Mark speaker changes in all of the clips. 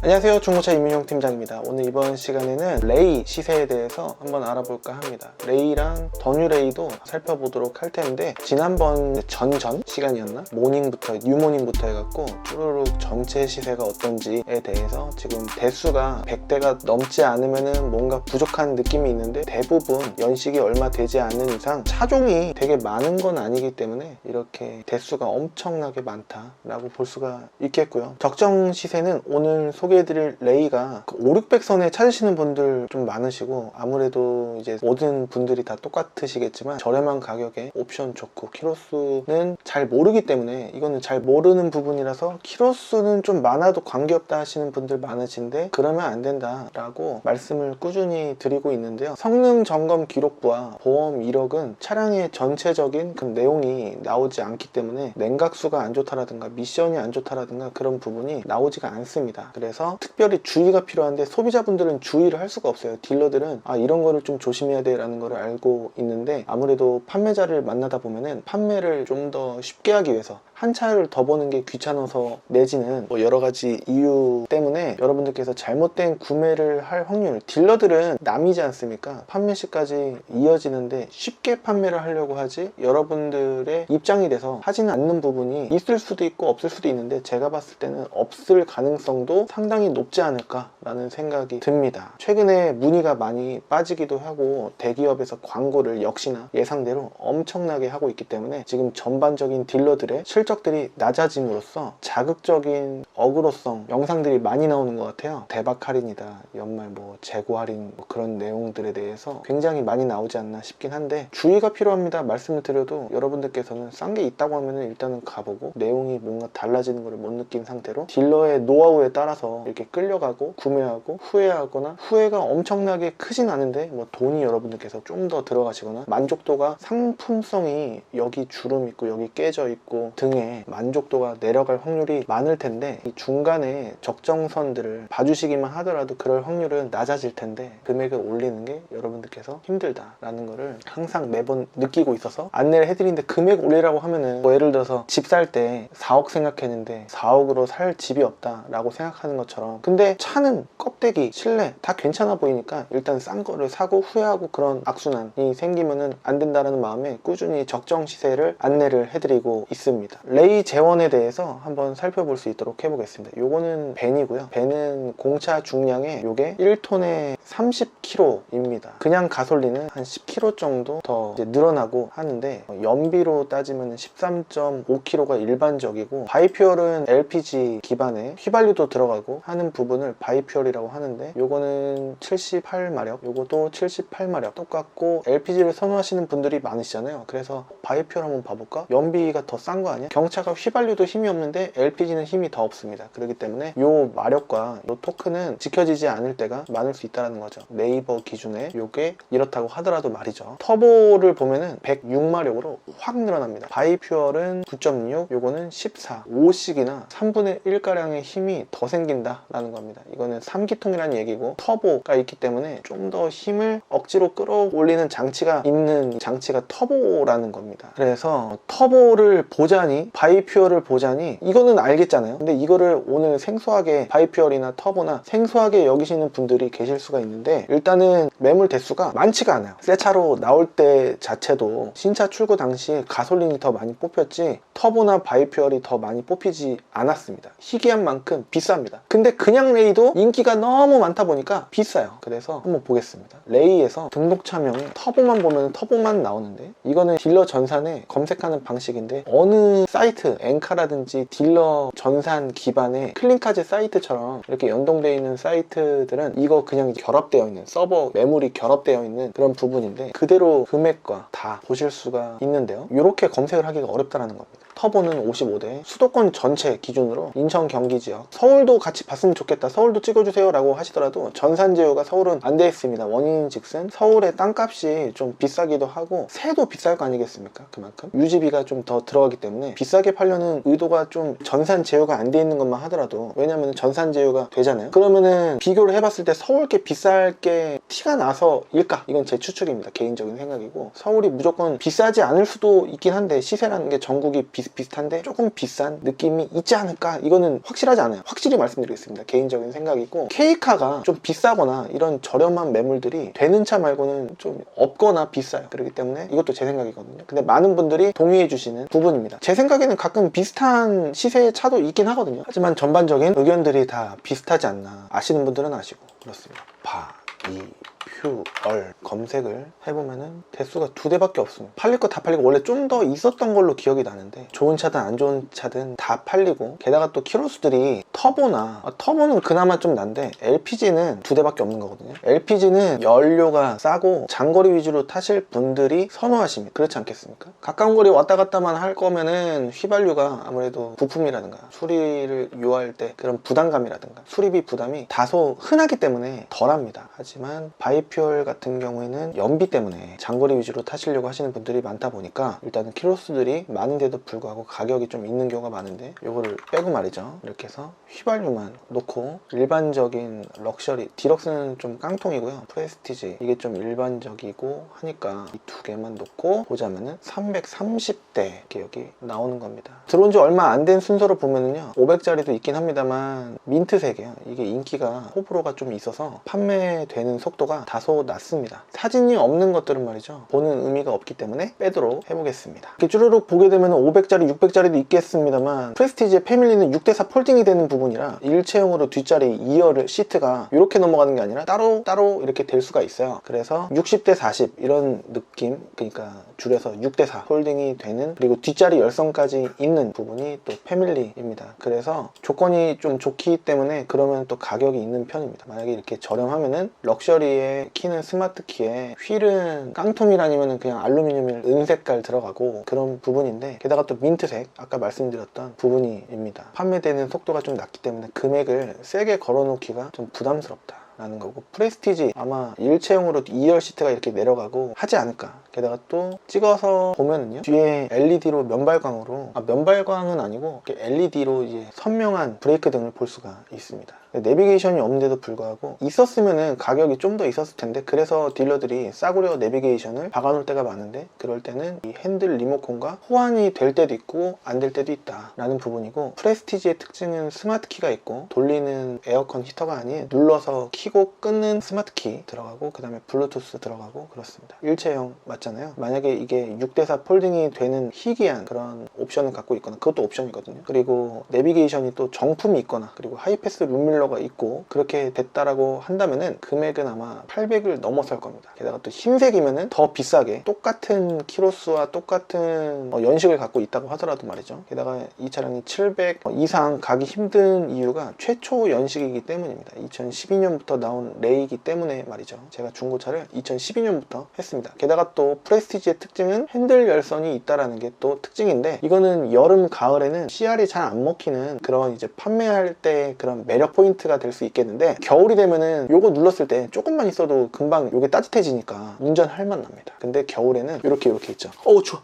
Speaker 1: 안녕하세요, 중고차 이민용 팀장입니다. 오늘 이번 시간에는 레이 시세에 대해서 한번 알아볼까 합니다. 레이랑 더뉴레이도 살펴보도록 할 텐데, 지난번 전전 시간이었나? 모닝부터 뉴모닝부터 해갖고 쭈루룩 전체 시세가 어떤지에 대해서 지금 대수가 100대가 넘지 않으면은 뭔가 부족한 느낌이 있는데, 대부분 연식이 얼마 되지 않는 이상 차종이 되게 많은 건 아니기 때문에 이렇게 대수가 엄청나게 많다라고 볼 수가 있겠고요. 적정 시세는 오늘 소개해드릴 레이가 5, 600선에 찾으시는 분들 좀 많으시고, 아무래도 이제 모든 분들이 다 똑같으시겠지만 저렴한 가격에 옵션 좋고 키로수는 잘 모르기 때문에, 이거는 잘 모르는 부분이라서 키로수는 좀 많아도 관계없다 하시는 분들 많으신데, 그러면 안 된다 라고 말씀을 꾸준히 드리고 있는데요. 성능 점검 기록부와 보험 이력은 차량의 전체적인 그 내용이 나오지 않기 때문에 냉각수가 안 좋다라든가 미션이 안 좋다라든가 그런 부분이 나오지가 않습니다. 그래서 특별히 주의가 필요한데, 소비자분들은 주의를 할 수가 없어요. 딜러들은 이런 거를 좀 조심해야 돼 라는 거를 알고 있는데, 아무래도 판매자를 만나다 보면은 판매를 좀 더 쉽게 하기 위해서 한 차를 더 보는 게 귀찮아서 내지는 뭐 여러 가지 이유 때문에 여러분들께서 잘못된 구매를 할 확률, 딜러들은 남이지 않습니까? 판매 시까지 이어지는데 쉽게 판매를 하려고 하지, 여러분들의 입장이 돼서 하지는 않는 부분이 있을 수도 있고 없을 수도 있는데, 제가 봤을 때는 없을 가능성도 상당히 높지 않을까 라는 생각이 듭니다. 최근에 문의가 많이 빠지기도 하고, 대기업에서 광고를 역시나 예상대로 엄청나게 하고 있기 때문에 지금 전반적인 딜러들의 실적들이 낮아짐으로써 자극적인 어그로성 영상들이 많이 나오는 것 같아요. 대박 할인이다, 연말 뭐 재고 할인, 뭐 그런 내용들에 대해서 굉장히 많이 나오지 않나 싶긴 한데, 주의가 필요합니다. 말씀을 드려도 여러분들께서는 싼 게 있다고 하면은 일단은 가보고, 내용이 뭔가 달라지는 것을 못 느낀 상태로 딜러의 노하우에 따라서 이렇게 끌려가고 구매하고 후회하거나, 후회가 엄청나게 크진 않은데 뭐 돈이 여러분들께서 좀 더 들어가시거나, 만족도가, 상품성이 여기 주름 있고 여기 깨져 있고 등의 만족도가 내려갈 확률이 많을 텐데, 이 중간에 적정선들을 봐주시기만 하더라도 그럴 확률은 낮아질 텐데, 금액을 올리는 게 여러분들께서 힘들다라는 거를 항상 매번 느끼고 있어서 안내를 해드리는데, 금액 올리라고 하면은 뭐 예를 들어서 집 살 때 4억 생각했는데 4억으로 살 집이 없다 라고 생각하는 것처럼, 근데 차는 껍데기, 실내 다 괜찮아 보이니까 일단 싼 거를 사고 후회하고 그런 악순환이 생기면은 안 된다라는 마음에 꾸준히 적정 시세를 안내를 해드리고 있습니다. 레이 재원에 대해서 한번 살펴볼 수 있도록 해보겠습니다. 요거는 벤이고요. 벤은 공차 중량에 요게 1톤에 30kg입니다. 그냥 가솔린은 한 10kg 정도 더 이제 늘어나고 하는데, 연비로 따지면 13.5kg가 일반적이고, 바이퓨얼은 LPG 기반에 휘발유도 들어가고 하는 부분을 바이퓨얼이라고 하는데, 요거는 78마력, 요것도 78마력 똑같고, LPG를 선호하시는 분들이 많으시잖아요. 그래서 바이퓨얼 한번 봐볼까? 연비가 더 싼 거 아니야? 경차가 휘발유도 힘이 없는데 LPG는 힘이 더 없습니다. 그렇기 때문에 요 마력과 요 토크는 지켜지지 않을 때가 많을 수 있다는 거죠. 네이버 기준에 요게 이렇다고 하더라도 말이죠. 터보를 보면은 106마력으로 확 늘어납니다. 바이퓨얼은 9.6, 요거는 14, 5씩이나 3분의 1가량의 힘이 더 생긴다 라는 겁니다. 이거는 3기통이라는 얘기고, 터보가 있기 때문에 좀 더 힘을 억지로 끌어올리는 장치가 있는 장치가 터보라는 겁니다. 그래서 터보를 보자니, 바이퓨얼을 보자니, 이거는 알겠잖아요. 근데 이거를 오늘 생소하게, 바이퓨얼이나 터보나 생소하게 여기시는 분들이 계실 수가 있는데, 일단은 매물 대수가 많지가 않아요. 새 차로 나올 때 자체도 신차 출고 당시 가솔린이 더 많이 뽑혔지 터보나 바이퓨얼이 더 많이 뽑히지 않았습니다. 희귀한 만큼 비쌉니다. 근데 그냥 레이도 인기가 너무 많다 보니까 비싸요. 그래서 한번 보겠습니다. 레이에서 등록차명에 터보만 보면 터보만 나오는데, 이거는 딜러 전산에 검색하는 방식인데, 어느 사이트, 엔카라든지 딜러 전산 기반의 클린카즈 사이트처럼 이렇게 연동되어 있는 사이트들은 이거 그냥 결합되어 있는, 서버 매물이 결합되어 있는 그런 부분인데, 그대로 금액과 다 보실 수가 있는데요. 이렇게 검색을 하기가 어렵다는 겁니다. 터보는 55대, 수도권 전체 기준으로 인천 경기 지역, 서울도 같이 봤으면 좋겠다, 서울도 찍어주세요 라고 하시더라도 전산 제휴가 서울은 안 돼 있습니다. 원인즉슨 서울의 땅값이 좀 비싸기도 하고, 세도 비쌀 거 아니겠습니까? 그만큼 유지비가 좀 더 들어가기 때문에 비싸게 팔려는 의도가 좀, 전산 제휴가 안 돼 있는 것만 하더라도, 왜냐면 전산 제휴가 되잖아요. 그러면은 비교를 해봤을 때 서울 게 비쌀 게 티가 나서 일까? 이건 제 추측입니다. 개인적인 생각이고, 서울이 무조건 비싸지 않을 수도 있긴 한데, 시세라는 게 전국이 비슷비슷한데 조금 비싼 느낌이 있지 않을까? 이거는 확실하지 않아요. 확실히 말씀드리겠습니다. 개인적인 생각이고, K카가 좀 비싸거나 이런 저렴한 매물들이 되는 차 말고는 좀 없거나 비싸요. 그렇기 때문에 이것도 제 생각이거든요. 근데 많은 분들이 동의해 주시는 부분입니다. 제 생각에는 가끔 비슷한 시세의 차도 있긴 하거든요. 하지만 전반적인 의견들이 다 비슷하지 않나, 아시는 분들은 아시고 그렇습니다. 바이퓨얼 검색을 해보면은 대수가 2대밖에 없습니다. 팔릴 거 다 팔리고, 원래 좀 더 있었던 걸로 기억이 나는데 좋은 차든 안 좋은 차든 다 팔리고, 게다가 또 키로수들이 터보는 그나마 좀 난데 LPG는 2대밖에 없는 거거든요. LPG는 연료가 싸고 장거리 위주로 타실 분들이 선호하십니다. 그렇지 않겠습니까? 가까운 거리 왔다 갔다만 할 거면은 휘발유가 아무래도 부품이라든가 수리를 요할 때 그런 부담감이라든가 수리비 부담이 다소 흔하기 때문에 덜합니다. 하지만 바이퓨얼 같은 경우에는 연비 때문에 장거리 위주로 타시려고 하시는 분들이 많다 보니까 일단은 키로수들이 많은데도 불구하고 가격이 좀 있는 경우가 많은데, 요거를 빼고 말이죠. 이렇게 해서 휘발유만 놓고 일반적인 럭셔리, 디럭스는 좀 깡통이고요, 프레스티지 이게 좀 일반적이고 하니까 이 2개만 놓고 보자면은 330대 이렇게 여기 나오는 겁니다. 들어온 지 얼마 안 된 순서로 보면은요, 500짜리도 있긴 합니다만 민트색이에요. 이게 인기가 호불호가 좀 있어서 판매되는 속도가 다소 낮습니다. 사진이 없는 것들은 말이죠, 보는 의미가 없기 때문에 빼도록 해보겠습니다. 이렇게 쭈르륵 보게 되면 500짜리 600짜리도 있겠습니다만, 프레스티지의 패밀리는 6대4 폴딩이 되는 부분이라 일체형으로 뒷자리 2열 시트가 이렇게 넘어가는 게 아니라 따로 이렇게 될 수가 있어요. 그래서 60대 40 이런 느낌, 그러니까 줄여서 6대4 폴딩이 되는, 그리고 뒷자리 열선까지 있는 부분이 또 패밀리입니다. 그래서 조건이 좀 좋기 때문에 그러면 또 가격이 있는 편입니다. 만약에 이렇게 저렴하면은 럭셔리의 키는 스마트 키에 휠은 깡통이라니면 그냥 알루미늄 은색깔 들어가고 그런 부분인데, 게다가 또 민트색 아까 말씀드렸던 부분입니다. 판매되는 속도가 좀 낮기 때문에 금액을 세게 걸어놓기가 좀 부담스럽다 라는 거고, 프레스티지 아마 일체형으로 2열 시트가 이렇게 내려가고 하지 않을까. 게다가 또 찍어서 보면은요, 뒤에 LED로 면발광으로, 면발광은 아니고 LED로 이제 선명한 브레이크 등을 볼 수가 있습니다. 내비게이션이 없는데도 불구하고 있었으면은 가격이 좀 더 있었을 텐데, 그래서 딜러들이 싸구려 내비게이션을 박아놓을 때가 많은데, 그럴 때는 이 핸들 리모컨과 호환이 될 때도 있고 안 될 때도 있다 라는 부분이고, 프레스티지의 특징은 스마트 키가 있고 돌리는 에어컨 히터가 아닌 눌러서 켜고 끄는 스마트 키 들어가고, 그 다음에 블루투스 들어가고 그렇습니다. 일체형 맞잖아요. 만약에 이게 6대4 폴딩이 되는 희귀한 그런 옵션을 갖고 있거나, 그것도 옵션이거든요. 그리고 내비게이션이 또 정품이 있거나, 그리고 하이패스 룸밀러가 있고 그렇게 됐다라고 한다면은 금액은 아마 800을 넘어설 겁니다. 게다가 또 흰색이면은 더 비싸게 똑같은 키로수와 똑같은 연식을 갖고 있다고 하더라도 말이죠. 게다가 이 차량이 700 이상 가기 힘든 이유가 최초 연식이기 때문입니다. 2012년부터 나온 레이기 때문에 말이죠. 제가 중고차를 2012년부터 했습니다. 게다가 또 프레스티지의 특징은 핸들 열선이 있다라는 게 또 특징인데, 이거는 여름 가을에는 CR이 잘 안 먹히는 그런 이제 판매할 때 그런 매력 포인트가 될 수 있겠는데, 겨울이 되면은 요거 눌렀을 때 조금만 있어도 금방 요게 따뜻해지니까 운전할 만 납니다. 근데 겨울에는 이렇게 있죠. 추워.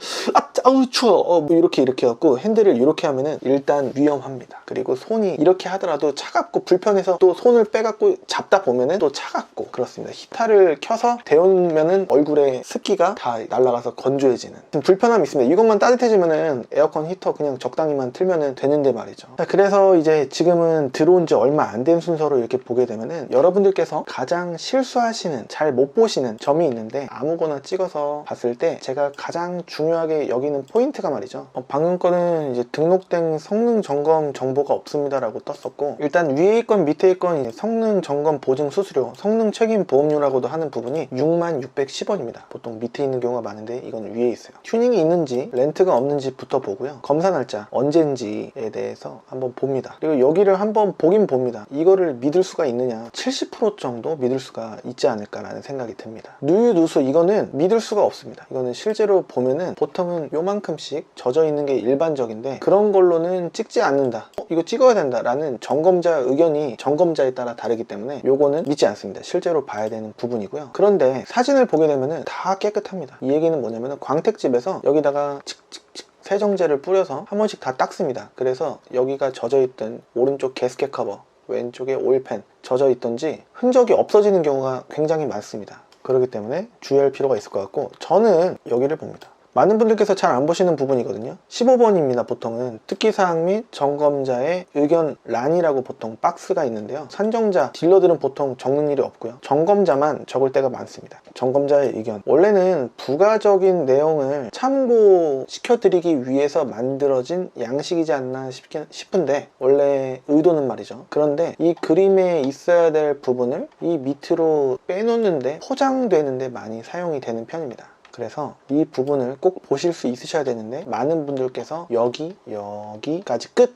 Speaker 1: 추워. 뭐 이렇게 해갖고 핸들을 이렇게 하면은 일단 위험합니다. 그리고 손이 이렇게 하더라도 차갑고 불편해서 또 손을 빼갖고 잡다 보면은 또 차갑고 그렇습니다. 히터를 켜서 데우면은 얼굴에 습기가 다 날아가서 건조해지는 불편함이 있습니다. 이것만 따뜻해지면은 에어컨 히터 그냥 적당히만 틀면은 되는데 말이죠. 그래서 이제 지금은 들어온 지 얼마 안 된 순서로 이렇게 보게 되면은, 여러분들께서 가장 실수하시는, 잘 못 보시는 점이 있는데, 아무거나 찍어서 봤을 때 제가 가장 중요하게 여기는 포인트가 말이죠, 방금 거는 이제 등록된 성능 점검 정보가 없습니다 라고 떴었고, 일단 위에 있건 밑에 있건 성능 점검 보증 수수료, 성능 책임 보험료라고도 하는 부분이 6610원입니다. 보통 밑에 있는 경우가 많은데 이건 위에 있어요. 튜닝이 있는지 렌트가 없는지부터 보고요, 검사 날짜 언제인지에 대해서 한번 봅니다. 그리고 여기를 한번 보긴 봅니다. 이거를 믿을 수가 있느냐, 70% 정도 믿을 수가 있지 않을까라는 생각이 듭니다. 누유누수 이거는 믿을 수가 없습니다. 이거는 실제로 보면은 보통은 요만큼씩 젖어 있는 게 일반적인데, 그런 걸로는 찍지 않는다, 이거 찍어야 된다 라는 점검자 의견이 점검자에 따라 다르기 때문에 요거는 믿지 않습니다. 실제로 봐야 되는 부분이고요. 그런데 사진을 보게 되면은 다 깨끗합니다. 이 얘기는 뭐냐면은, 광택집에서 여기다가 칙칙칙 세정제를 뿌려서 한 번씩 다 닦습니다. 그래서 여기가 젖어있던 오른쪽 게스켓 커버, 왼쪽에 오일팬 젖어 있던지 흔적이 없어지는 경우가 굉장히 많습니다. 그렇기 때문에 주의할 필요가 있을 것 같고, 저는 여기를 봅니다. 많은 분들께서 잘 안 보시는 부분이거든요. 15번입니다. 보통은 특기사항 및 점검자의 의견란이라고 보통 박스가 있는데요. 산정자, 딜러들은 보통 적는 일이 없고요. 점검자만 적을 때가 많습니다. 점검자의 의견, 원래는 부가적인 내용을 참고시켜드리기 위해서 만들어진 양식이지 않나 싶은데, 원래 의도는 말이죠. 그런데 이 그림에 있어야 될 부분을 이 밑으로 빼놓는데, 포장되는데 많이 사용이 되는 편입니다. 그래서 이 부분을 꼭 보실 수 있으셔야 되는데, 많은 분들께서 여기까지 끝!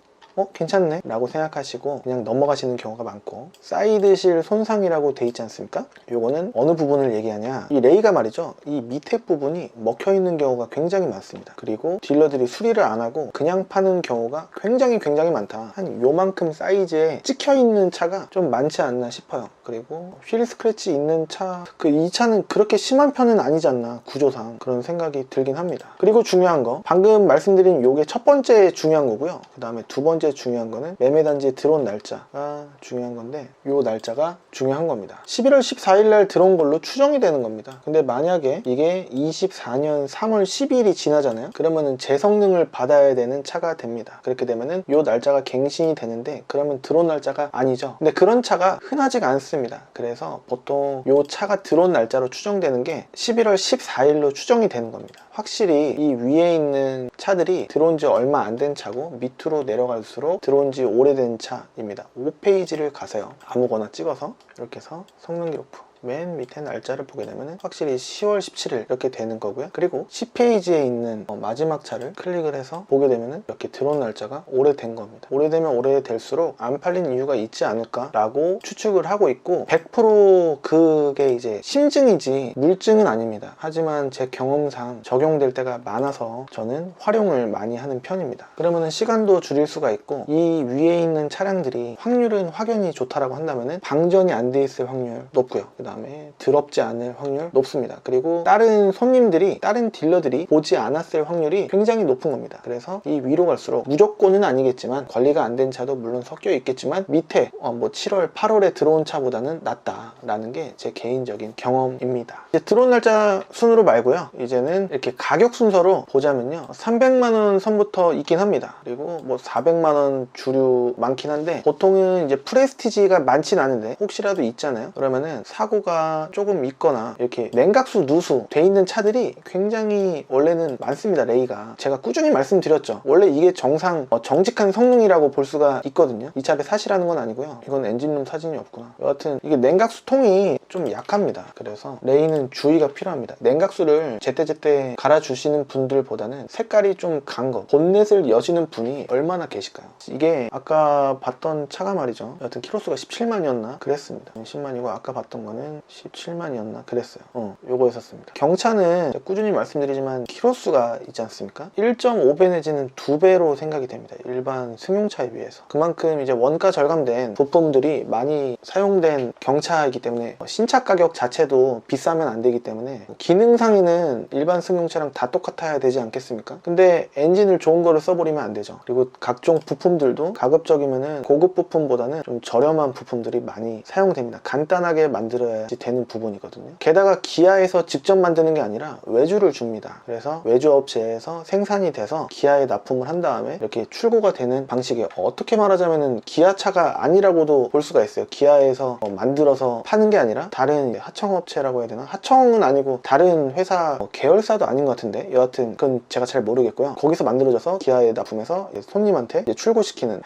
Speaker 1: 괜찮네 라고 생각하시고 그냥 넘어가시는 경우가 많고, 사이드실 손상이라고 돼 있지 않습니까? 요거는 어느 부분을 얘기하냐, 이 레이가 말이죠, 이 밑에 부분이 먹혀 있는 경우가 굉장히 많습니다. 그리고 딜러들이 수리를 안 하고 그냥 파는 경우가 굉장히 많다. 한 요만큼 사이즈에 찍혀 있는 차가 좀 많지 않나 싶어요. 그리고 휠 스크래치 있는 차, 이 차는 그렇게 심한 편은 아니지 않나, 구조상 그런 생각이 들긴 합니다. 그리고 중요한 거, 방금 말씀드린 요게 첫 번째 중요한 거고요. 그 다음에 두 번째 중요한 거는 매매단지에 들어온 날짜가 중요한 건데, 요 날짜가 중요한 겁니다. 11월 14일 날 들어온 걸로 추정이 되는 겁니다. 근데 만약에 이게 24년 3월 12일이 지나잖아요. 그러면은 재성능을 받아야 되는 차가 됩니다. 그렇게 되면은 요 날짜가 갱신이 되는데, 그러면 들어온 날짜가 아니죠. 근데 그런 차가 흔하지가 않습니다. 그래서 보통 요 차가 들어온 날짜로 추정되는 게 11월 14일로 추정이 되는 겁니다. 확실히 이 위에 있는 차들이 들어온 지 얼마 안 된 차고, 밑으로 내려갈수록 들어온 지 오래된 차입니다. 5페이지를 가세요. 아무거나 찍어서 이렇게 해서 성능 기록부 맨 밑에 날짜를 보게 되면 확실히 10월 17일 이렇게 되는 거고요. 그리고 10페이지에 있는 마지막 차를 클릭을 해서 보게 되면 이렇게 들어온 날짜가 오래된 겁니다. 오래되면 오래될수록 안 팔린 이유가 있지 않을까 라고 추측을 하고 있고, 100% 그게 이제 심증이지 물증은 아닙니다. 하지만 제 경험상 적용될 때가 많아서 저는 활용을 많이 하는 편입니다. 그러면 시간도 줄일 수가 있고, 이 위에 있는 차량들이 확률은 확연히 좋다라고 한다면 방전이 안 돼 있을 확률 높고요. 그 다음에 더럽지 않을 확률 높습니다. 그리고 다른 손님들이, 다른 딜러들이 보지 않았을 확률이 굉장히 높은 겁니다. 그래서 이 위로 갈수록, 무조건은 아니겠지만 관리가 안 된 차도 물론 섞여 있겠지만 밑에 7월 8월에 들어온 차보다는 낫다라는 게 제 개인적인 경험입니다. 이제 들어온 날짜 순으로 말고요, 이제는 이렇게 가격 순서로 보자면요, 300만원 선부터 있긴 합니다. 그리고 400만원 주류 많긴 한데, 보통은 이제 프레스티지가 많진 않은데 혹시라도 있잖아요. 그러면은 사고가 조금 있거나 이렇게 냉각수, 누수 돼 있는 차들이 굉장히 원래는 많습니다. 레이가 제가 꾸준히 말씀드렸죠. 원래 이게 정직한 성능이라고 볼 수가 있거든요. 이 차를 사시라는 건 아니고요. 이건 엔진룸 사진이 없구나. 여하튼 이게 냉각수 통이 좀 약합니다. 그래서 레이는 주의가 필요합니다. 냉각수를 제때제때 갈아주시는 분들보다는 색깔이 좀 간 거, 본넷을 여시는 분이 얼마나 계실까요? 이게 아까 봤던 차가 말이죠, 여하튼 키로수가 17만이었나 그랬습니다. 10만이고 아까 봤던 거는 17만이었나 그랬어요. 요거였었습니다. 경차는 꾸준히 말씀드리지만 키로수가 있지 않습니까? 1.5배 내지는 2배로 생각이 됩니다. 일반 승용차에 비해서. 그만큼 이제 원가 절감된 부품들이 많이 사용된 경차이기 때문에 신차 가격 자체도 비싸면 안 되기 때문에, 기능상에는 일반 승용차랑 다 똑같아야 되지 않겠습니까? 근데 엔진을 좋은 거를 써버리면 안 되죠. 그리고 각종 부품들도 가급적이면은 고급 부품보다는 좀 저렴한 부품들이 많이 사용됩니다. 간단하게 만들어야지 되는 부분이거든요. 게다가 기아에서 직접 만드는 게 아니라 외주를 줍니다. 그래서 외주 업체에서 생산이 돼서 기아에 납품을 한 다음에 이렇게 출고가 되는 방식이에요. 어떻게 말하자면은 기아차가 아니라고도 볼 수가 있어요. 기아에서 만들어서 파는 게 아니라 다른 하청업체라고 해야 되나? 하청은 아니고 다른 회사 계열사도 아닌 것 같은데, 여하튼 그건 제가 잘 모르겠고요. 거기서 만들어져서 기아에 납품해서 손님한테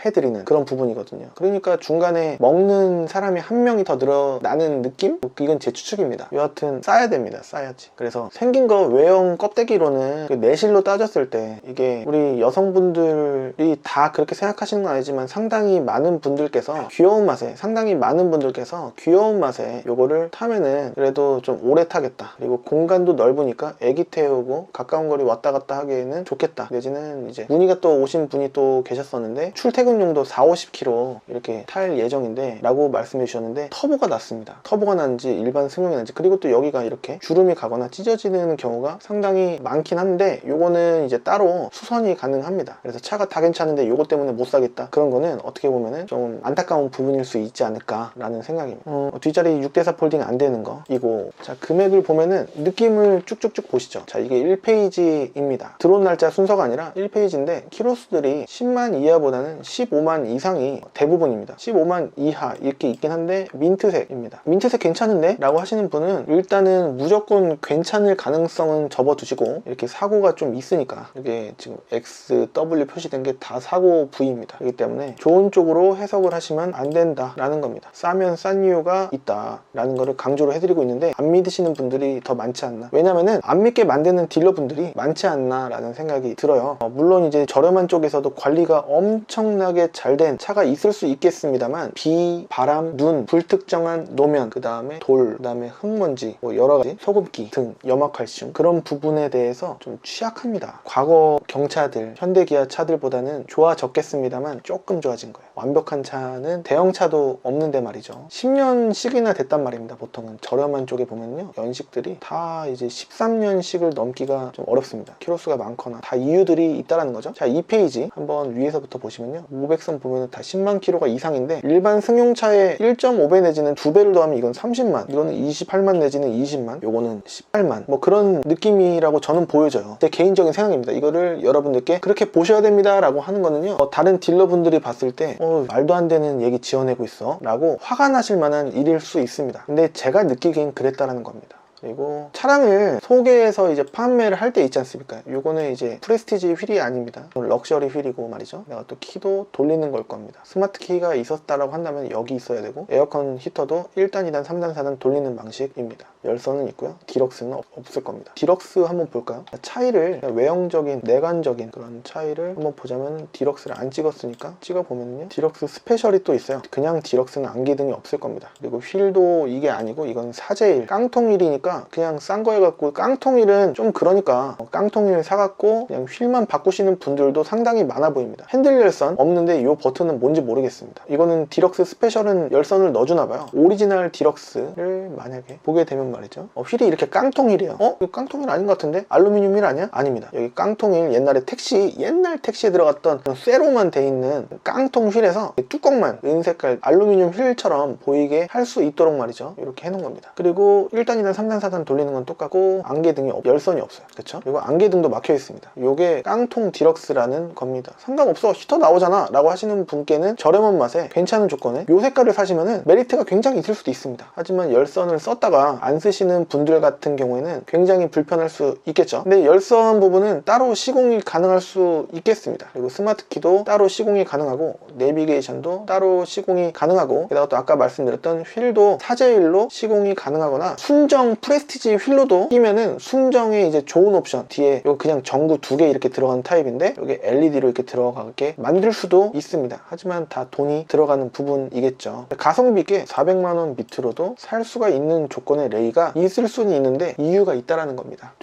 Speaker 1: 해드리는 그런 부분이거든요. 그러니까 중간에 먹는 사람이 한 명이 더 늘어나는 느낌? 이건 제 추측입니다. 여하튼 싸야 됩니다. 싸야지. 그래서 생긴 거 외형 껍데기로는 그 내실로 따졌을 때 이게 우리 여성분들이 다 그렇게 생각하시는 건 아니지만 상당히 많은 분들께서 귀여운 맛에 요거를 타면은 그래도 좀 오래 타겠다. 그리고 공간도 넓으니까 애기 태우고 가까운 거리 왔다 갔다 하기에는 좋겠다. 내지는 이제 문의가 또 오신 분이 또 계셨었는데, 출퇴근용도 40-50km 이렇게 탈 예정인데 라고 말씀해 주셨는데, 터보가 났습니다. 터보가 난지 일반 승용이 난지, 그리고 또 여기가 이렇게 주름이 가거나 찢어지는 경우가 상당히 많긴 한데, 요거는 이제 따로 수선이 가능합니다. 그래서 차가 다 괜찮은데 요거 때문에 못 사겠다, 그런 거는 어떻게 보면은 좀 안타까운 부분일 수 있지 않을까 라는 생각입니다. 뒷자리 6대4 폴딩 안 되는 거 이고, 자 금액을 보면은 느낌을 쭉쭉쭉 보시죠. 자 이게 1페이지입니다. 들어온 날짜 순서가 아니라 1페이지인데 키로수들이 10만 이하보다는 15만 이상이 대부분입니다. 15만 이하 이렇게 있긴 한데 민트색입니다. 민트색 괜찮은데? 라고 하시는 분은 일단은 무조건 괜찮을 가능성은 접어두시고, 이렇게 사고가 좀 있으니까, 이게 지금 XW 표시된 게 다 사고 부위입니다. 그렇기 때문에 좋은 쪽으로 해석을 하시면 안 된다 라는 겁니다. 싸면 싼 이유가 있다 라는 거를 강조를 해드리고 있는데, 안 믿으시는 분들이 더 많지 않나. 왜냐면은 안 믿게 만드는 딜러분들이 많지 않나 라는 생각이 들어요. 물론 이제 저렴한 쪽에서도 관리가 엄청나게 잘 된 차가 있을 수 있겠습니다만, 비, 바람, 눈, 불특정한 노면, 그 다음에 돌, 그 다음에 흙먼지, 뭐 여러가지 소금기 등 염화칼슘, 그런 부분에 대해서 좀 취약합니다. 과거 경차들, 현대기아 차들보다는 좋아졌겠습니다만 조금 좋아진 거예요. 완벽한 차는 대형차도 없는데 말이죠. 10년씩이나 됐단 말입니다. 보통은 저렴한 쪽에 보면요, 연식들이 다 이제 13년씩을 넘기가 좀 어렵습니다. 키로수가 많거나 다 이유들이 있다라는 거죠. 자, 이 페이지 한번 위에서부터 보시면요, 500선 보면은 다 10만 킬로가 이상인데, 일반 승용차의 1.5배 내지는 2배를 더하면 이건 30만, 이거는 28만 내지는 20만, 요거는 18만, 뭐 그런 느낌이라고 저는 보여져요. 제 개인적인 생각입니다. 이거를 여러분들께 그렇게 보셔야 됩니다 라고 하는 거는요, 다른 딜러분들이 봤을 때 말도 안 되는 얘기 지어내고 있어 라고 화가 나실 만한 일일 수 있습니다. 근데 제가 느끼기엔 그랬다라는 겁니다. 그리고 차량을 소개해서 이제 판매를 할 때 있지 않습니까? 요거는 이제 프레스티지 휠이 아닙니다. 럭셔리 휠이고 말이죠. 내가 또 키도 돌리는 걸 겁니다. 스마트 키가 있었다라고 한다면 여기 있어야 되고, 에어컨 히터도 1단, 2단, 3단, 4단 돌리는 방식입니다. 열선은 있고요. 디럭스는 없을 겁니다. 디럭스 한번 볼까요? 차이를, 외형적인, 내관적인 그런 차이를 한번 보자면, 디럭스를 안 찍었으니까 찍어보면요, 디럭스 스페셜이 또 있어요. 그냥 디럭스는 안기등이 없을 겁니다. 그리고 휠도 이게 아니고 이건 사제일, 깡통 휠이니까 그냥 싼 거 해갖고, 깡통휠은 좀 그러니까 깡통휠 사갖고 그냥 휠만 바꾸시는 분들도 상당히 많아 보입니다. 핸들 열선 없는데 이 버튼은 뭔지 모르겠습니다. 이거는 디럭스 스페셜은 열선을 넣어주나봐요. 오리지널 디럭스를 만약에 보게 되면 말이죠, 휠이 이렇게 깡통휠이에요. 이거 깡통휠 아닌 것 같은데? 알루미늄 휠 아니야? 아닙니다. 여기 깡통휠, 옛날에 옛날 택시에 들어갔던 그런 쇠로만 돼 있는 깡통 휠에서 뚜껑만 은색깔 알루미늄 휠처럼 보이게 할 수 있도록 말이죠, 이렇게 해놓은 겁니다. 그리고 1단이나 3단, 4단 돌리는 건 똑같고, 안개등이 열선이 없어요. 그쵸? 그리고 안개등도 막혀 있습니다. 요게 깡통 디럭스라는 겁니다. 상관없어, 히터 나오잖아 라고 하시는 분께는 저렴한 맛에 괜찮은 조건에 요 색깔을 사시면은 메리트가 굉장히 있을 수도 있습니다. 하지만 열선을 썼다가 안 쓰시는 분들 같은 경우에는 굉장히 불편할 수 있겠죠. 근데 열선 부분은 따로 시공이 가능할 수 있겠습니다. 그리고 스마트키도 따로 시공이 가능하고, 내비게이션도 따로 시공이 가능하고, 게다가 또 아까 말씀드렸던 휠도 사제일로 시공이 가능하거나, 순정 프레스티지 휠로도 끼면은 순정의 이제 좋은 옵션, 뒤에 요 그냥 전구 2개 이렇게 들어가는 타입인데 여기 LED로 이렇게 들어가게 만들 수도 있습니다. 하지만 다 돈이 들어가는 부분이겠죠. 가성비 있게 400만원 밑으로도 살 수가 있는 조건의 레이가 있을 수는 있는데 이유가 있다라는 겁니다.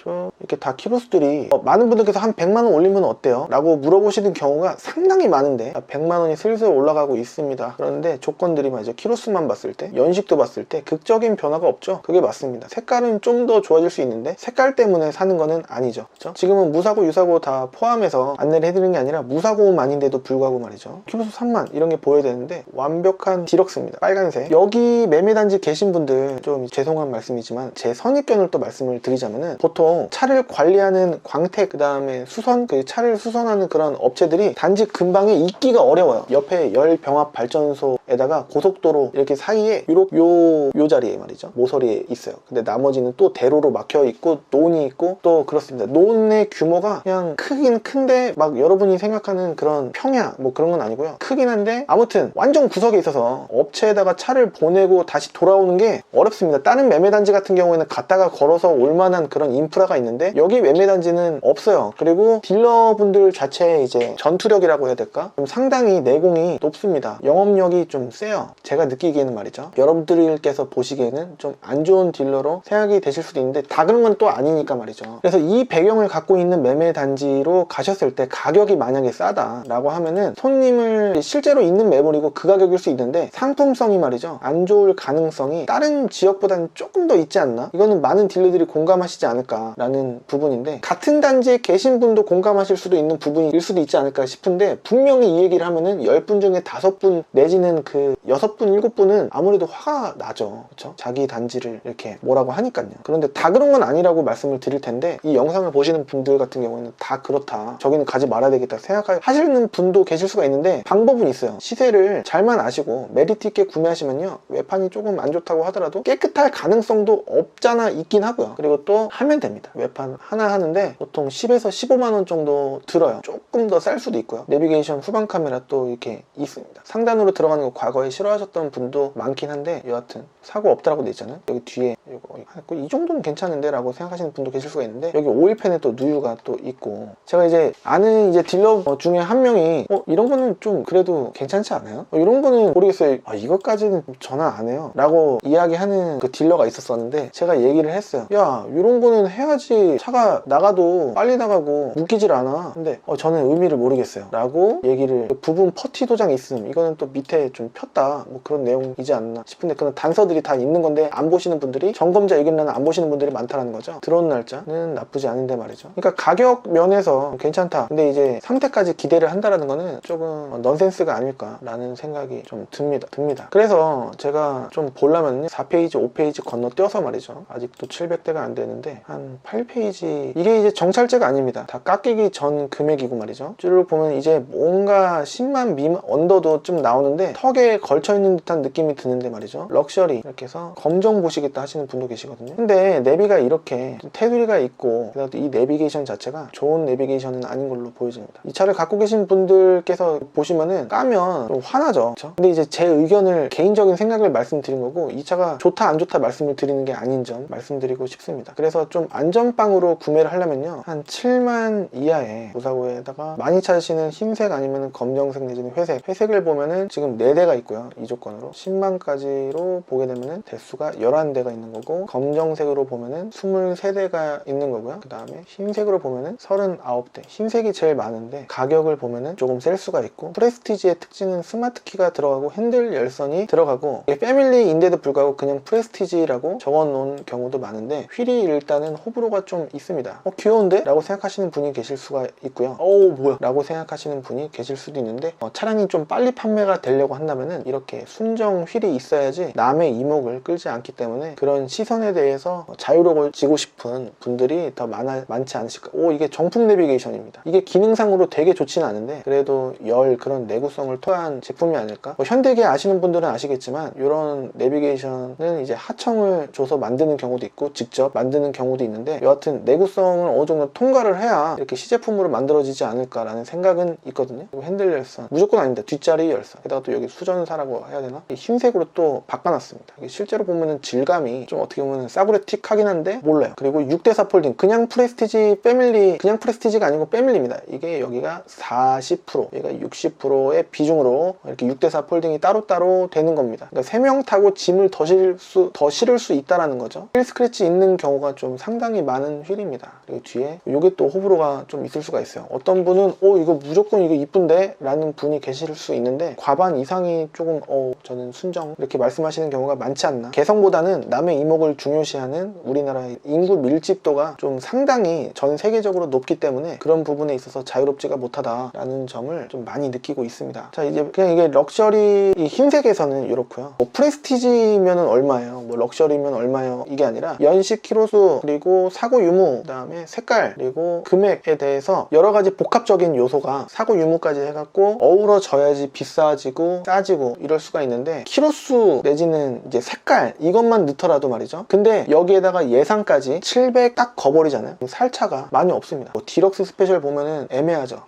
Speaker 1: 이렇게 다 키로수들이 많은 분들께서 한 100만원 올리면 어때요? 라고 물어보시는 경우가 상당히 많은데, 100만원이 슬슬 올라가고 있습니다. 그런데 조건들이 말이죠, 키로수만 봤을 때, 연식도 봤을 때 극적인 변화가 없죠. 그게 맞습니다. 색깔은 좀 더 좋아질 수 있는데 색깔 때문에 사는 거는 아니죠. 그렇죠? 지금은 무사고, 유사고 다 포함해서 안내를 해드리는 게 아니라 무사고만인데도 불구하고 말이죠, 키로수 3만 이런 게 보여야 되는데 완벽한 디럭스입니다. 빨간색. 여기 매매단지 계신 분들 좀 죄송한 말씀이지만 제 선입견을 또 말씀을 드리자면은, 보통 차를 관리하는 광택, 그 다음에 수선, 그 차를 수선하는 그런 업체들이 단지 근방에 있기가 어려워요. 옆에 열병합 발전소에다가 고속도로 이렇게 사이에 요 자리에 말이죠, 모서리에 있어요. 근데 나머지는 또 대로로 막혀 있고 논이 있고 또 그렇습니다. 논의 규모가 그냥 크긴 큰데 막 여러분이 생각하는 그런 평야 뭐 그런 건 아니고요. 크긴 한데 아무튼 완전 구석에 있어서 업체에다가 차를 보내고 다시 돌아오는 게 어렵습니다. 다른 매매단지 같은 경우에는 갔다가 걸어서 올 만한 그런 인프라가 있는데 여기 매매단지는 없어요. 그리고 딜러분들 자체의 이제 전투력이라고 해야 될까? 좀 상당히 내공이 높습니다. 영업력이 좀 세요. 제가 느끼기에는 말이죠. 여러분들께서 보시기에는 좀 안 좋은 딜러로 생각이 되실 수도 있는데 다 그런 건 또 아니니까 말이죠. 그래서 이 배경을 갖고 있는 매매 단지로 가셨을 때 가격이 만약에 싸다라고 하면은 손님을 실제로 있는 매물이고 그 가격일 수 있는데 상품성이 말이죠, 안 좋을 가능성이 다른 지역보다는 조금 더 있지 않나? 이거는 많은 딜러들이 공감하시지 않을까라는 부분인데, 같은 단지에 계신 분도 공감하실 수도 있는 부분일 수도 있지 않을까 싶은데, 분명히 이 얘기를 하면은 10분 중에 5분 내지는 그 6분, 7분은 아무래도 화가 나죠. 그렇죠? 자기 단지를 이렇게 뭐라고 하니까요. 그런데 다 그런 건 아니라고 말씀을 드릴 텐데, 이 영상을 보시는 분들 같은 경우에는 다 그렇다, 저기는 가지 말아야 되겠다 생각하시는 분도 계실 수가 있는데, 방법은 있어요. 시세를 잘만 아시고 메리트 있게 구매하시면요, 외판이 조금 안 좋다고 하더라도 깨끗할 가능성도 없잖아 있긴 하고요. 그리고 또 하면 됩니다. 외판 하나 하는데 보통 10에서 15만 원 정도 들어요. 조금 더 쌀 수도 있고요. 내비게이션 후방 카메라 또 이렇게 있습니다. 상단으로 들어가는 거 과거에 싫어하셨던 분도 많긴 한데, 여하튼 사고 없다라고 돼 있잖아요. 여기 뒤에 이거 이 정도는 괜찮은데 라고 생각하시는 분도 계실 수가 있는데, 여기 오일팬에 또 누유가 또 있고, 제가 이제 아는 이제 딜러 중에 한 명이 이런 거는 좀 그래도 괜찮지 않아요? 이런 거는 모르겠어요. 이것까지는 전화 안 해요 라고 이야기하는 그 딜러가 있었었는데, 제가 얘기를 했어요. 야, 이런 거는 해야지 차가 나가도 빨리 나가고 묶이질 않아. 근데 저는 의미를 모르겠어요 라고 얘기를, 그 부분 퍼티 도장이 있음, 이거는 또 밑에 좀 폈다, 뭐 그런 내용이지 않나 싶은데, 그런 단서들이 다 있는 건데 안 보시는 분들이, 점검자 의견란을 안 보시는 분들이 많다라는 거죠. 들어온 날짜는 나쁘지 않은데 말이죠. 그러니까 가격 면에서 괜찮다, 근데 이제 상태까지 기대를 한다라는 거는 조금 넌센스가 아닐까라는 생각이 좀 듭니다. 그래서 제가 좀 보려면 4페이지, 5페이지 건너뛰어서 말이죠, 아직도 700대가 안 되는데 한 8페이지, 이게 이제 정찰제가 아닙니다. 다 깎이기 전 금액이고 말이죠. 쭉 보면 이제 뭔가 10만 미만 언더도 좀 나오는데 턱에 걸쳐있는 듯한 느낌이 드는데 말이죠. 럭셔리 이렇게 해서 검정 보시겠다 하시는 분도 계시거든요. 근데 내비가 이렇게 테두리가 있고, 이 내비게이션 자체가 좋은 내비게이션은 아닌 걸로 보여집니다. 이 차를 갖고 계신 분들께서 보시면은 까면 좀 화나죠. 그렇죠? 근데 이제 제 의견을, 개인적인 생각을 말씀드린 거고, 이 차가 좋다 안 좋다 말씀을 드리는 게 아닌 점 말씀드리고 싶습니다. 그래서 좀 안전빵으로 구매를 하려면요, 한 7만 이하에 무사고에다가 많이 찾으시는 흰색 아니면 검정색 내지는 회색을 보면은 지금 4대가 있고요. 이 조건으로 10만까지로 보게 되면은 대수가 11대가 있는 거고, 검정색으로 보면은 23대가 있는 거고요. 그 다음에 흰색으로 보면은 39대. 흰색이 제일 많은데 가격을 보면은 조금 셀 수가 있고, 프레스티지의 특징은 스마트 키가 들어가고 핸들 열선이 들어가고, 패밀리인데도 불구하고 그냥 프레스티지라고 적어 놓은 경우도 많은데, 휠이 일단은 호불호가 좀 있습니다. 귀여운데? 라고 생각하시는 분이 계실 수가 있고요. 뭐야? 라고 생각하시는 분이 계실 수도 있는데, 차량이 좀 빨리 판매가 되려고 한다면은 이렇게 순정 휠이 있어야지 남의 이목을 끌지 않기 때문에, 그런 시선에 대해서 자유로워지고 싶은 분들이 더 많지 않으실까. 이게 정품 내비게이션입니다. 이게 기능상으로 되게 좋지는 않은데 그래도 그런 내구성을 토한 제품이 아닐까. 현대계 아시는 분들은 아시겠지만, 이런 내비게이션은 이제 하청을 줘서 만드는 경우도 있고 직접 만드는 경우도 있는데, 여하튼 내구성을 어느 정도 통과를 해야 이렇게 시제품으로 만들어지지 않을까라는 생각은 있거든요. 그리고 핸들 열선 무조건 아닙니다. 뒷자리 열선, 게다가 또 여기 수전사라고 해야 되나, 흰색으로 또 바꿔놨습니다. 실제로 보면은 질감이 좀 어떻게 보면 싸구려틱하긴 한데 몰라요. 그리고 6대4 폴딩, 그냥 프레스티지 패밀리, 그냥 프레스티지가 아니고 패밀리입니다. 이게 여기가 40%, 여기가 60%의 비중으로 이렇게 6대4 폴딩이 따로따로 되는 겁니다. 그러니까 3명 타고 짐을 더 실을 수 있다라는 거죠. 휠 스크래치 있는 경우가 좀 상당히 많은 휠입니다. 그리고 뒤에 이게 또 호불호가 좀 있을 수가 있어요. 어떤 분은 이거 무조건 이거 이쁜데? 라는 분이 계실 수 있는데, 과반 이상이 조금 저는 순정 이렇게 말씀하시는 경우가 많지 않나. 개성보다는 남의 이목을 중요시하는 우리나라의 인구 밀집도가 좀 상당히 전 세계적으로 높기 때문에 그런 부분에 있어서 자유롭지가 못하다라는 점을 좀 많이 느끼고 있습니다. 자, 이제 그냥 이게 럭셔리, 이 흰색에서는 이렇고요. 프레스티지면 얼마예요? 럭셔리면 얼마예요? 이게 아니라 연식, 키로수, 그리고 사고 유무, 그 다음에 색깔, 그리고 금액에 대해서 여러 가지 복합적인 요소가 사고 유무까지 해갖고 어우러져야지 비싸지고 싸지고 이럴 수가 있는데, 키로수 내지는 이제 색깔 이것만 넣더라도 말이죠. 근데 여기에다가 예상까지 700 딱 거버리잖아요. 살차가 많이 없습니다. 디럭스 스페셜 보면은 애매하죠.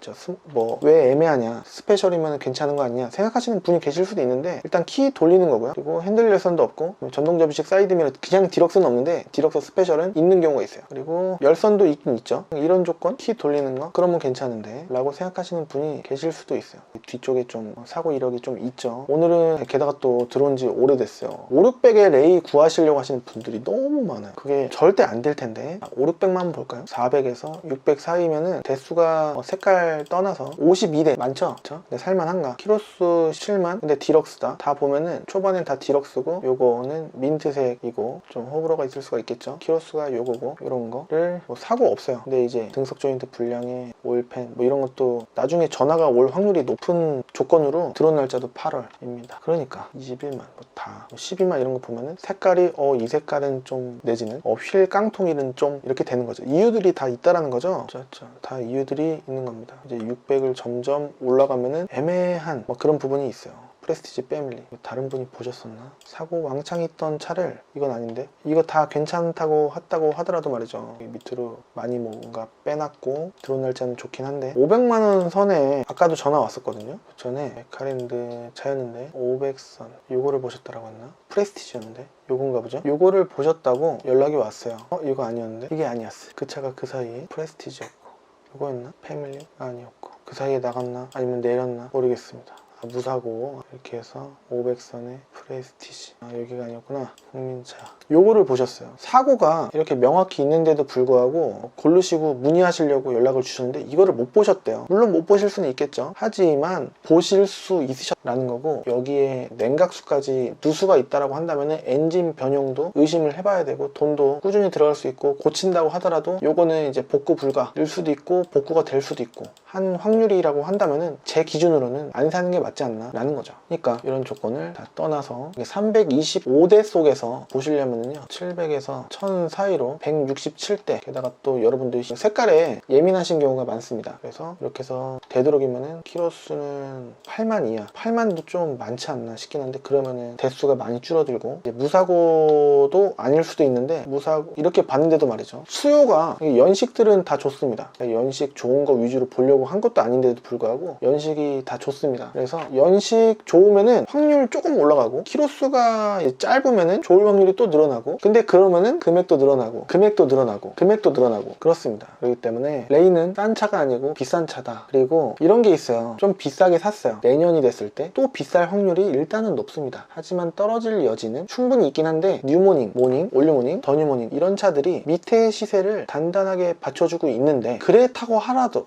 Speaker 1: 왜 애매하냐, 스페셜이면 괜찮은 거 아니냐 생각하시는 분이 계실 수도 있는데, 일단 키 돌리는 거고요. 그리고 핸들 열선도 없고, 전동 접이식 사이드미러, 그냥 디럭스는 없는데 디럭스 스페셜은 있는 경우가 있어요. 그리고 열선도 있긴 있죠. 이런 조건, 키 돌리는 거, 그러면 괜찮은데 라고 생각하시는 분이 계실 수도 있어요. 뒤쪽에 좀 사고 이력이 좀 있죠. 오늘은 게다가 또 들어온 지 오래됐어요. 5, 600에 레이 구하시려고 하시는 분들이 매물들이 너무 많아요. 그게 절대 안 될 텐데 5, 600만 원 볼까요? 400에서 600 사이면은 대수가 색깔 떠나서 52대 많죠? 그쵸? 근데 살만한가? 키로수 7만? 근데 디럭스다. 다 보면은 초반엔 다 디럭스고 요거는 민트색이고 좀 호불호가 있을 수가 있겠죠. 키로수가 요거고 요런 거를 뭐 사고 없어요. 근데 이제 등속 조인트 불량에 오일팬 뭐 이런 것도 나중에 전화가 올 확률이 높은 조건으로 들어온 날짜도 8월입니다. 그러니까 21만 뭐 다 12만 이런 거 보면은 색깔이 이 색깔은 좀 내지는 휠 깡통이는 좀 이렇게 되는 거죠. 이유들이 다 있다라는 거죠. 그렇죠. 다 이유들이 있는 겁니다. 이제 600을 점점 올라가면은 애매한 뭐 그런 부분이 있어요. 프레스티지 패밀리 다른 분이 보셨었나? 사고 왕창 있던 차를 이건 아닌데 이거 다 괜찮다고 했다고 하더라도 말이죠. 밑으로 많이 뭔가 빼놨고 들어온 날짜는 좋긴 한데 500만원 선에 아까도 전화 왔었거든요. 그 전에 메카랜드 차였는데 500선 요거를 보셨다라고 했나? 프레스티지였는데 요건가 보죠? 요거를 보셨다고 연락이 왔어요. 이거 아니었는데 이게 아니었어요. 그 차가 그 사이에 프레스티지였고 요거였나? 패밀리? 아니었고 그 사이에 나갔나? 아니면 내렸나? 모르겠습니다. 무사고 이렇게 해서 500선의 프레스티지 여기가 아니었구나. 국민차 요거를 보셨어요. 사고가 이렇게 명확히 있는데도 불구하고 고르시고 문의하시려고 연락을 주셨는데 이거를 못 보셨대요. 물론 못 보실 수는 있겠죠. 하지만 보실 수 있으셨라는 거고 여기에 냉각수까지 누수가 있다라고 한다면 엔진 변용도 의심을 해봐야 되고 돈도 꾸준히 들어갈 수 있고 고친다고 하더라도 요거는 이제 복구 불가일 수도 있고 복구가 될 수도 있고 한 확률이라고 한다면은 제 기준으로는 안 사는 게 맞지 않나 라는 거죠. 그러니까 이런 조건을 다 떠나서 325대 속에서 보시려면요 700에서 1000 사이로 167대 게다가 또 여러분들이 색깔에 예민하신 경우가 많습니다. 그래서 이렇게 해서 되도록이면은 키로수는 8만 이하 8만도 좀 많지 않나 싶긴 한데 그러면은 대수가 많이 줄어들고 무사고도 아닐 수도 있는데 무사고 이렇게 봤는데도 말이죠 수요가 연식들은 다 좋습니다. 연식 좋은 거 위주로 보려고 한 것도 아닌데도 불구하고 연식이 다 좋습니다. 그래서 연식 좋으면은 확률 조금 올라가고 키로수가 짧으면은 좋을 확률이 또 늘어나고 근데 그러면은 금액도 늘어나고 금액도 늘어나고 금액도 늘어나고 그렇습니다. 그렇기 때문에 레이는 싼 차가 아니고 비싼 차다. 그리고 이런 게 있어요. 좀 비싸게 샀어요. 내년이 됐을 때 또 비쌀 확률이 일단은 높습니다. 하지만 떨어질 여지는 충분히 있긴 한데 뉴모닝, 모닝, 올류모닝, 더뉴모닝 이런 차들이 밑에 시세를 단단하게 받쳐주고 있는데 그렇다고 하더라도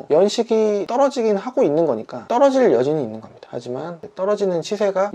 Speaker 1: 연식이 떨어지긴 하고 있는 거니까 떨어질 여지는 있는 겁니다. 하지만 떨어지는 시세가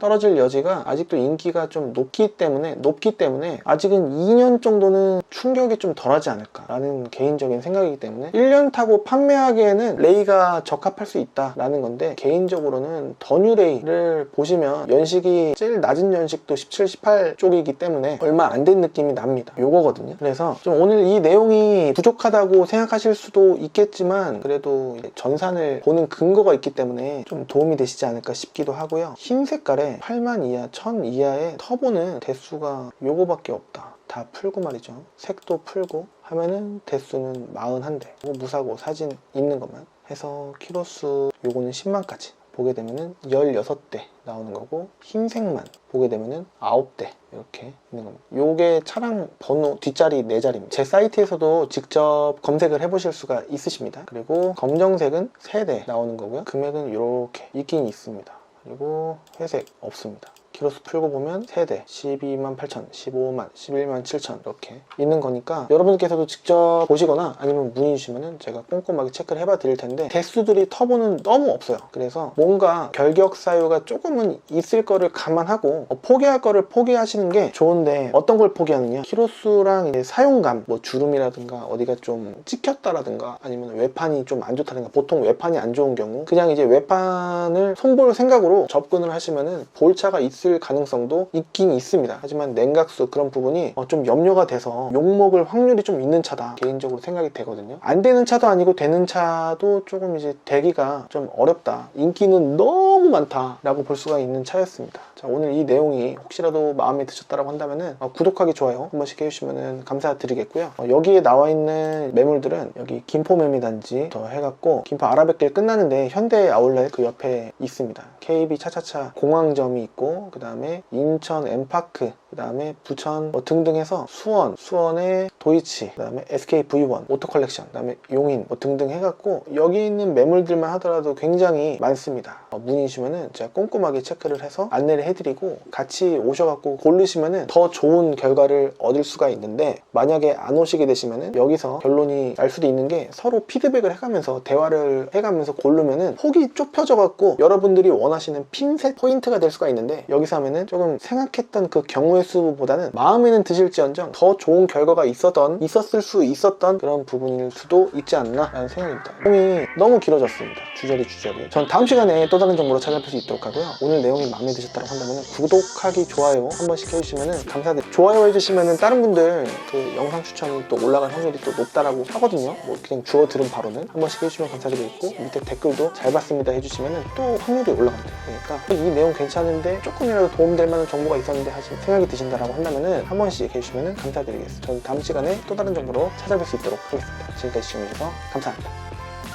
Speaker 1: 떨어질 여지가 아직도 인기가 좀 높기 때문에 아직은 2년 정도는 충격이 좀 덜하지 않을까라는 개인적인 생각이기 때문에 1년 타고 판매하기에는 레이가 적합할 수 있다라는 건데 개인적으로는 더뉴레이를 보시면 연식이 제일 낮은 연식도 17, 18 쪽이기 때문에 얼마 안 된 느낌이 납니다. 요거거든요. 그래서 좀 오늘 이 내용이 부족하다고 생각하실 수도 있겠지만 그래도 전산을 보는 근거가 있기 때문에 좀 도움이 되시지 않을까 싶기도 하고요. 흰 색깔에 8만 이하, 1000 이하의 터보는 대수가 요거밖에 없다. 다 풀고 말이죠. 색도 풀고 하면은 대수는 41대. 무사고 사진 있는 것만 해서 키로수 요거는 10만까지 보게 되면은 16대 나오는 거고 흰색만 보게 되면은 9대 이렇게 있는 겁니다. 요게 차량 번호 뒷자리 4자리입니다. 제 사이트에서도 직접 검색을 해보실 수가 있으십니다. 그리고 검정색은 3대 나오는 거고요. 금액은 이렇게 있긴 있습니다. 그리고 회색 없습니다. 키로수 풀고 보면 3대 12만 8천, 15만, 11만 7천 이렇게 있는 거니까 여러분께서도 직접 보시거나 아니면 문의 주시면 제가 꼼꼼하게 체크를 해봐 드릴 텐데 대수들이 터보는 너무 없어요. 그래서 뭔가 결격 사유가 조금은 있을 거를 감안하고 포기할 거를 포기하시는 게 좋은데 어떤 걸 포기하느냐 키로수랑 이제 사용감 뭐 주름이라든가 어디가 좀 찍혔다라든가 아니면 외판이 좀 안 좋다든가 보통 외판이 안 좋은 경우 그냥 이제 외판을 손볼 생각으로 접근을 하시면은 볼차가 있을 가능성도 있긴 있습니다. 하지만 냉각수 그런 부분이 좀 염려가 돼서 욕먹을 확률이 좀 있는 차다 개인적으로 생각이 되거든요. 안 되는 차도 아니고 되는 차도 조금 이제 되기가 좀 어렵다. 인기는 너무 많다 라고 볼 수가 있는 차였습니다. 자, 오늘 이 내용이 혹시라도 마음에 드셨다고 한다면은 구독하기 좋아요 한 번씩 해주시면 감사드리겠고요. 여기에 나와 있는 매물들은 여기 김포매미단지 더 해갖고 김포 아라뱃길 끝나는데 현대 아울렛 그 옆에 있습니다. KB 차차차 공항점이 있고 그 다음에 인천 엠파크 그 다음에 부천 등등 해서 수원의 도이치 그 다음에 SKV1 오토컬렉션 그 다음에 용인 등등 해갖고 여기 있는 매물들만 하더라도 굉장히 많습니다. 문의주시면은 제가 꼼꼼하게 체크를 해서 안내를 해드리고 같이 오셔갖고 고르시면은 더 좋은 결과를 얻을 수가 있는데, 만약에 안 오시게 되시면은 여기서 결론이 날 수도 있는 게, 서로 피드백을 해가면서 대화를 해가면서 고르면은 폭이 좁혀져갖고 여러분들이 원하시는 핀셋 포인트가 될 수가 있는데, 여기서 하면은 조금 생각했던 그 경우의 수보다는 마음에는 드실지언정 더 좋은 결과가 있었을 수 있었던 그런 부분일 수도 있지 않나 라는 생각입니다. 내용이 너무 길어졌습니다. 주저리. 전 다음 시간에 또 다른 정보로 찾아뵐 수 있도록 하고요. 오늘 내용이 마음에 드셨다고 한다면 구독하기, 좋아요 한 번씩 해주시면 감사드립니다. 좋아요 해주시면 다른 분들 그 영상 추천이 또 올라갈 확률이 또 높다라고 하거든요. 뭐 그냥 주워 들은 바로는 한 번씩 해주시면 감사드리겠고, 밑에 댓글도 잘 봤습니다 해주시면 또 확률이 올라갑니다. 그러니까 이 내용 괜찮은데 조금이라도 도움될 만한 정보가 있었는데 하신 생각이 드신다라고 한다면 한 번씩 해주시면 감사드리겠습니다. 저는 다음 시간에 또 다른 정보로 찾아뵐 수 있도록 하겠습니다. 지금까지 시청해주셔서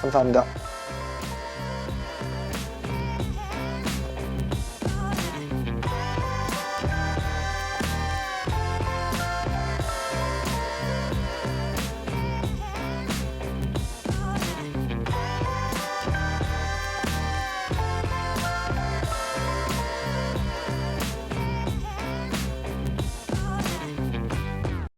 Speaker 1: 감사합니다.